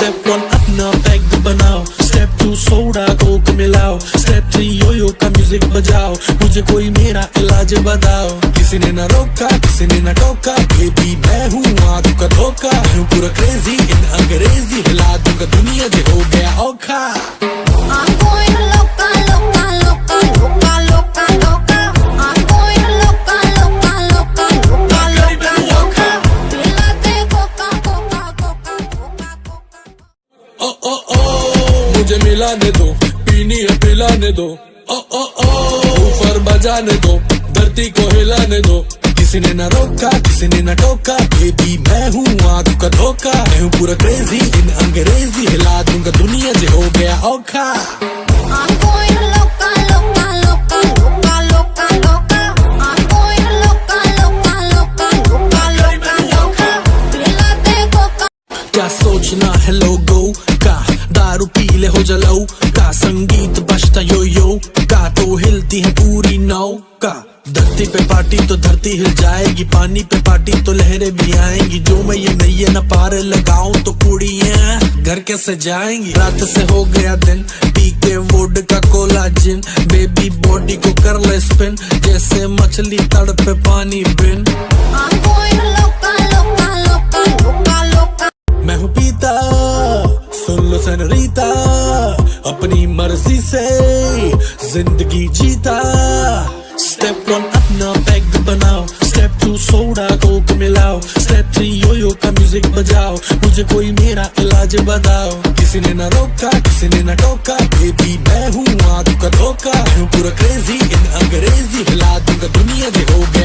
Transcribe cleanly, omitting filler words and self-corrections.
Step 1 अपना peg बनाओ, step 2 soda Coke मिलाओ, स्टेप 3 योयो का म्यूजिक बजाओ, मुझे कोई मेरा इलाज बताओ। किसी ने ना रोका, किसी ने ना टोका, बेबी मैं हूँ आंखों का धोखा, हूँ पूरा क्रेजी इन अंग्रेजी, हिला दूंगा दुनिया जो हो गया औखा। मुझे मिलाने दो, पीनी है पिलाने दो, ओ ओ ओ ऊपर बजाने दो, धरती को हिलाने दो। किसी ने ना रोका, किसी ने ना टोका, बेबी मैं हूँ आंखों का धोखा, मैं हूँ पूरा क्रेजी इन अंग्रेजी, हिला दूंगा दुनिया जो हो गया औखा। क्या सोचना है लोगों का, दारू पी ले हो जलाओ का, संगीत बजता यो यो का, तो हिलती है पूरी नौका। धरती पे पार्टी तो धरती हिल जाएगी, पानी पे पार्टी तो लहरें भी आएंगी, जो मैं ये नैये न पार लगाऊं तो कुड़ियां घर कैसे जाएंगी। रात से हो गया दिन, पी के वोडका कोला जिन, बेबी बॉडी को कर ले स्पिन, जैसे मछली तड़पे पानी बिन। मैं हूँ पीता, सुन लो सेनोरीता, अपनी मर्जी से जिंदगी जीता। स्टेप 1 अपना पैग बनाओ, स्टेप 2 सोडा कोक मिलाओ, स्टेप 3 योयो का म्यूजिक बजाओ, मुझे कोई मेरा इलाज बताओ। किसी ने ना रोका, किसी ने ना टोका, बेबी मैं हूँ आंखों का धोखा, हूँ पूरा क्रेजी इन अंग्रेजी, हिला दूंगा दुनिया जो हो गया।